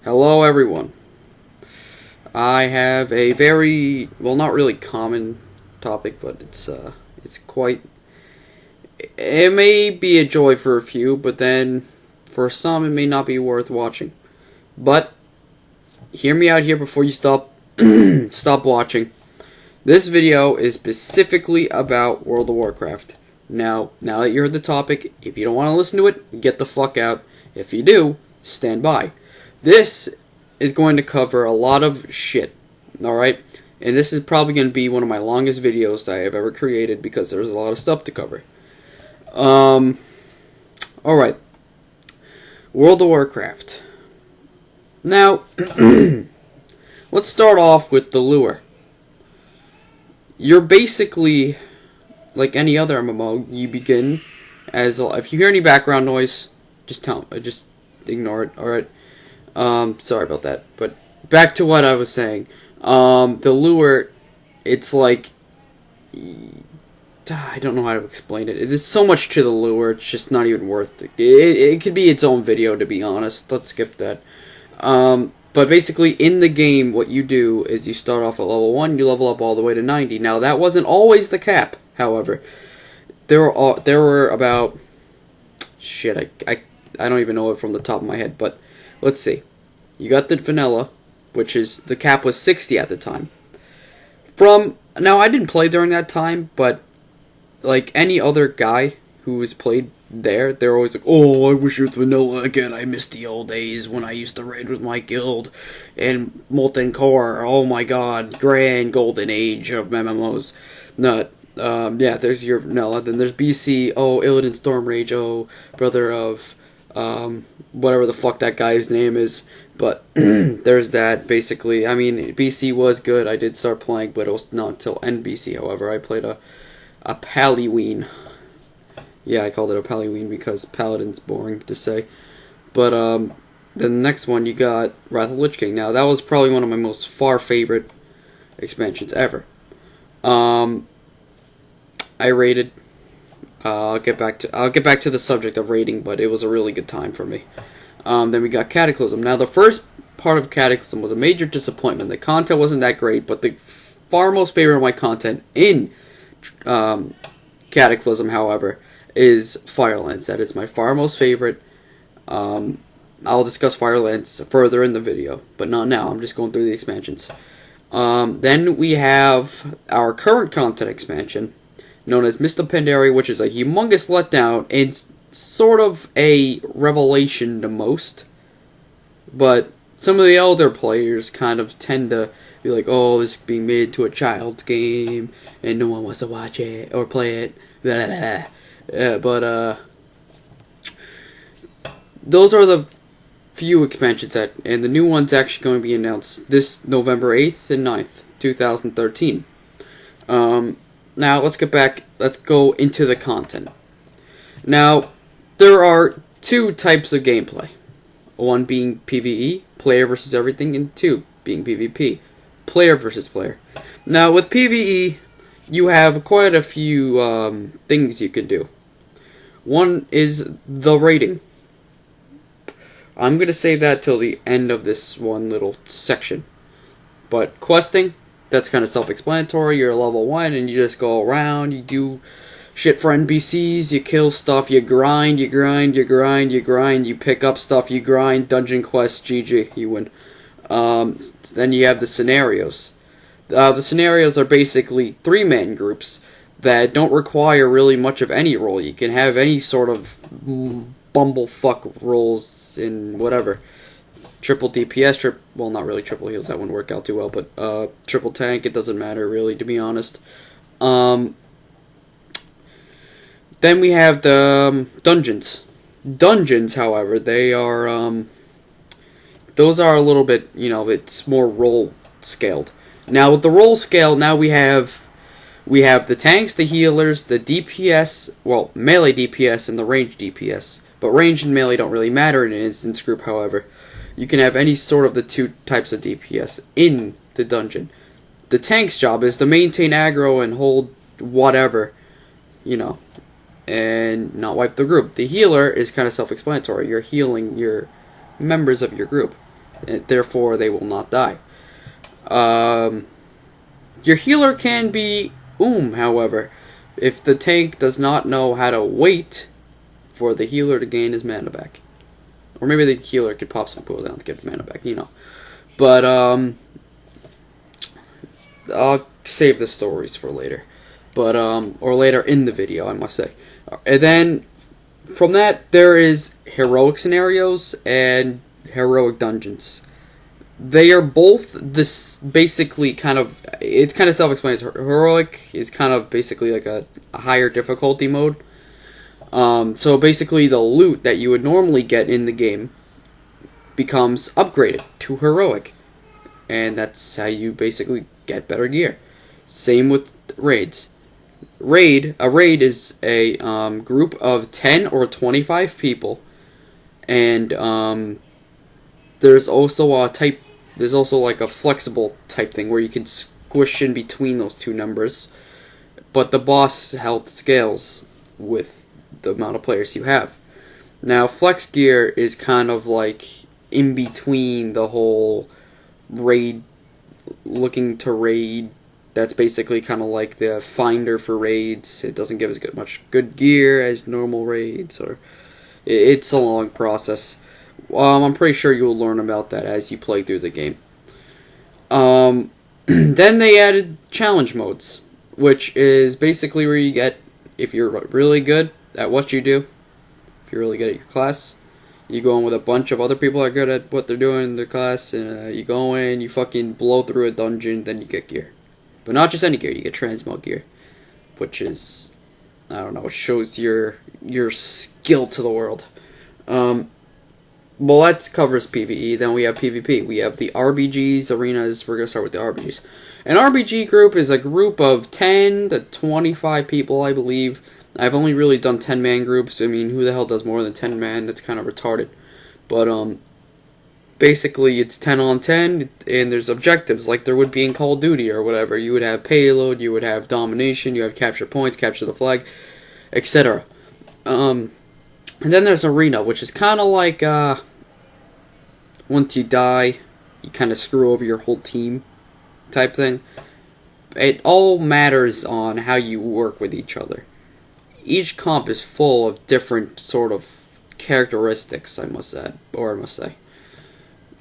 Hello everyone. I have a very, well, not really common topic, but it's quite, it may be a joy for a few, but then for some it may not be worth watching. But hear me out here before you stop stop watching. This video is specifically about World of Warcraft. Now that you heard the topic, if you don't want to listen to it, get the fuck out. If you do, stand by. This is going to cover a lot of shit, alright? And this is probably going to be one of my longest videos that I have ever created because there's a lot of stuff to cover. Alright. World of Warcraft. Now, let's start off with the lure. You're basically like any other MMO. You begin as if you hear any background noise, just ignore it. All right. Sorry about that. But back to what I was saying. The lure, it's like I don't know how to explain it. There's so much to the lure. It's just not even worth it. It could be its own video, to be honest. Let's skip that. But basically, in the game, what you do is you start off at level 1, you level up all the way to 90. Now, that wasn't always the cap, however. There were about... Shit, I don't even know it from the top of my head, but let's see. You got the vanilla, which is... The cap was 60 at the time. Now, I didn't play during that time, but like any other guy who has played there, they're always like, oh, I wish it was vanilla again. I miss the old days when I used to raid with my guild and Molten Core. Oh my god, grand golden age of MMOs. Yeah, there's your vanilla. Then there's BC. Oh, Illidan Stormreaver. Oh, brother of whatever the fuck that guy's name is. But there's that. Basically, I mean, BC was good. I did start playing, but it was not until NBC. However, I played a Paliween. Yeah, I called it a Paliween because Paladin's boring to say. But then the next one you got Wrath of the Lich King. Now that was probably one of my most favorite expansions ever. I raided. I'll get back to the subject of raiding, but it was a really good time for me. Then we got Cataclysm. Now the first part of Cataclysm was a major disappointment. The content wasn't that great, but the far most favorite of my content in Cataclysm, however, is Firelands. That is my far most favorite. I'll discuss Firelands further in the video, but not now. I'm just going through the expansions. Then we have our current content expansion, known as Mist of Pandaria, which is a humongous letdown and sort of a revelation to most. But some of the elder players kind of tend to be like, oh, this is being made into a child's game, and no one wants to watch it or play it. Blah, blah, blah. But those are the few expansions and the new one's actually going to be announced this November 8th and 9th, 2013. Now let's go into the content. Now, there are two types of gameplay. One being PvE, player versus everything, and two being PvP, player versus player. Now, with PvE, you have quite a few things you can do. One is the raiding. I'm going to save that till the end of this one little section. But questing, that's kind of self-explanatory. You're level 1 and you just go around, you do shit for NPCs, you kill stuff, you grind, you pick up stuff, you grind, dungeon quests, GG, you win. Then you have the scenarios. The scenarios are basically 3-man groups that don't require really much of any role. You can have any sort of bumblefuck roles in whatever. Triple DPS, well, not really triple heals, that wouldn't work out too well, but triple tank, it doesn't matter really, to be honest. Then we have the dungeons. Dungeons, however, they are, those are a little bit, it's more role scaled. Now, with the role scale, now we have the tanks, the healers, the DPS, well, melee DPS, and the range DPS. But range and melee don't really matter in an instance group, however. You can have any sort of the two types of DPS in the dungeon. The tank's job is to maintain aggro and hold whatever, and not wipe the group. The healer is kind of self-explanatory. You're healing your members of your group. therefore they will not die. Your healer can be however, if the tank does not know how to wait for the healer to gain his mana back. Or maybe the healer could pop some cooldown to get the mana back, you know. But, I'll save the stories for later. But, or later in the video, I must say. And then, from that, there is heroic scenarios and heroic dungeons. They are both this basically kind of, it's kind of self-explanatory. Heroic is kind of basically like a higher difficulty mode. So basically the loot that you would normally get in the game becomes upgraded to heroic. And that's how you basically get better gear. Same with raids. A raid is a group of 10 or 25 people. And there's also like a flexible type thing where you can squish in between those two numbers. But the boss health scales with the amount of players you have. Now, flex gear is kind of like in between the whole raid, looking to raid. That's basically kind of like the finder for raids. It doesn't give as much good gear as normal raids, or it's a long process. I'm pretty sure you'll learn about that as you play through the game. Then they added challenge modes, which is basically where you get, if you're really good at what you do, if you're really good at your class, you go in with a bunch of other people that are good at what they're doing in their class, and you go in, you fucking blow through a dungeon, then you get gear. But not just any gear, you get transmog gear, which is, I don't know, it shows your skill to the world. Well, that covers PvE. Then we have PvP. We have the RBGs, arenas. We're going to start with the RBGs. An RBG group is a group of 10 to 25 people, I believe. I've only really done 10-man groups. I mean, who the hell does more than 10-man? That's kind of retarded. But, basically, it's 10 on 10, and there's objectives, like there would be in Call of Duty or whatever. You would have payload, you would have domination, you have capture points, capture the flag, etc. And then there's arena, which is kind of like, once you die, you kind of screw over your whole team type thing. It all matters on how you work with each other. Each comp is full of different sort of characteristics, I must say.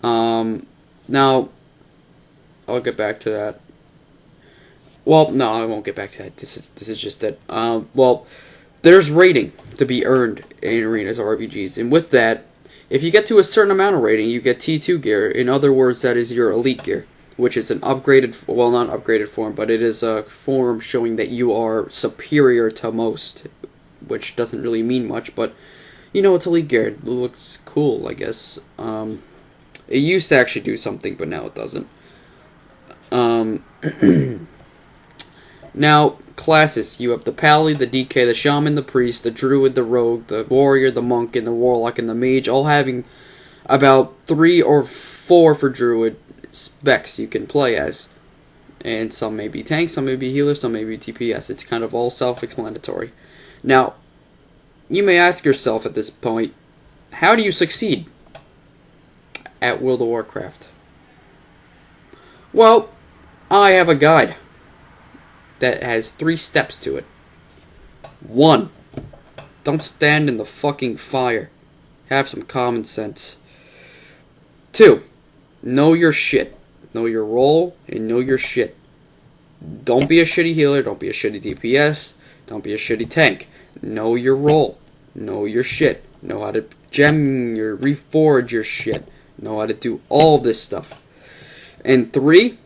Now, I'll get back to that. Well, no, I won't get back to that. This is just it. Well, there's rating to be earned in arenas or RPGs, and with that, if you get to a certain amount of rating, you get T2 gear. In other words, that is your elite gear, which is an upgraded, well, not upgraded form, but it is a form showing that you are superior to most, which doesn't really mean much, but, you know, it's elite gear. It looks cool, I guess. It used to actually do something, but now it doesn't. Now, classes. You have the Pally, the DK, the Shaman, the Priest, the Druid, the Rogue, the Warrior, the Monk, and the Warlock, and the Mage, all having about 3 or 4 for Druid specs you can play as. And some may be tanks, some may be healers, some may be TPS. It's kind of all self-explanatory. Now, you may ask yourself at this point, how do you succeed at World of Warcraft? Well, I have a guide that has 3 steps to it. 1. Don't stand in the fucking fire. Have some common sense. 2. Know your shit. Know your role and know your shit. Don't be a shitty healer. Don't be a shitty DPS. Don't be a shitty tank. Know your role. Know your shit. Know how to gem your, reforge your shit. Know how to do all this stuff. And 3,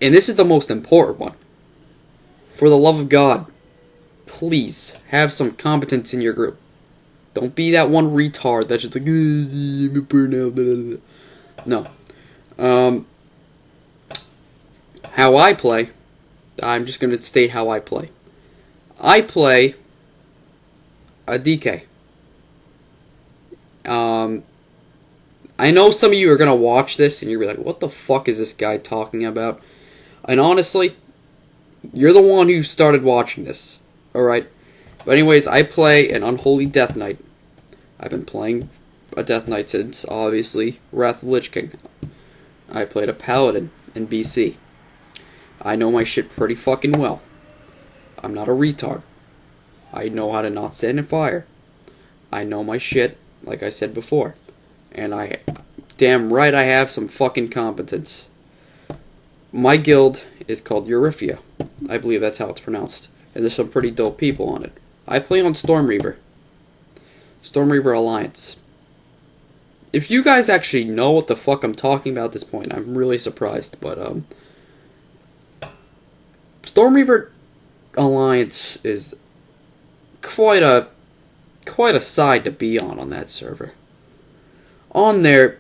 and this is the most important one, for the love of God, please have some competence in your group. Don't be that one retard that's just like, I'm burnout. No. How I play, I'm just going to state how I play. I play a DK. I know some of you are going to watch this and you're like, what the fuck is this guy talking about? And honestly, you're the one who started watching this, alright? But anyways, I play an Unholy Death Knight. I've been playing a Death Knight since, obviously, Wrath of Lich King. I played a paladin in BC. I know my shit pretty fucking well. I'm not a retard. I know how to not stand in fire. I know my shit, like I said before. And damn right I have some fucking competence. My guild is called Eurifia. I believe that's how it's pronounced. And there's some pretty dope people on it. I play on Stormreaver. Stormreaver Alliance. If you guys actually know what the fuck I'm talking about at this point, I'm really surprised. But, Stormreaver Alliance is quite a side to be on that server. On there,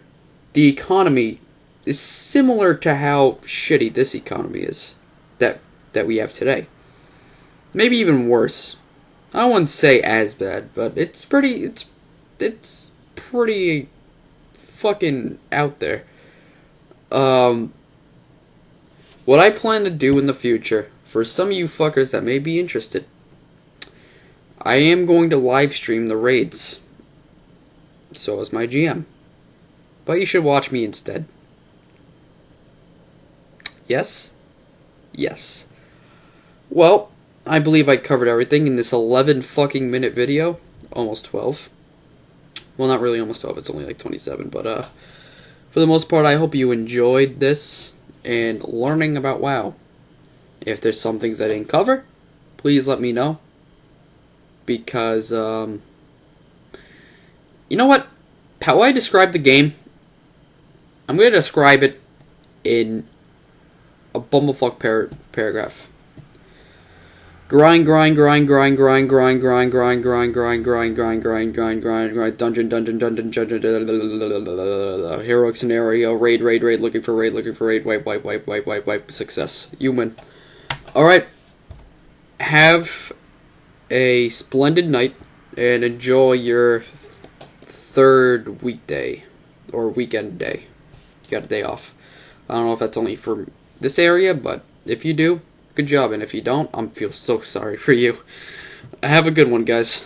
the economy is similar to how shitty this economy is that we have today. Maybe even worse. I wouldn't say as bad, but it's pretty fucking out there. What I plan to do in the future, for some of you fuckers that may be interested, I am going to live stream the raids. So is my GM. But you should watch me instead. Yes? Yes. Well, I believe I covered everything in this 11 fucking minute video. Almost 12. Well, not really almost 12, it's only like 27, but for the most part, I hope you enjoyed this and learning about WoW. If there's some things I didn't cover, please let me know. Because, you know what? How I describe the game, I'm going to describe it in a bumblefuck paragraph. Grind, grind, grind, grind, grind, grind, grind, grind, grind, grind, grind, grind, grind, grind, grind, grind, dungeon, heroic scenario, raid, looking for raid, wipe, success. Human. Alright. Have a splendid night, and enjoy your third weekday, or weekend day. You got a day off. I don't know if that's only for this area, but if you do, good job, and if you don't, I feel so sorry for you. Have a good one, guys.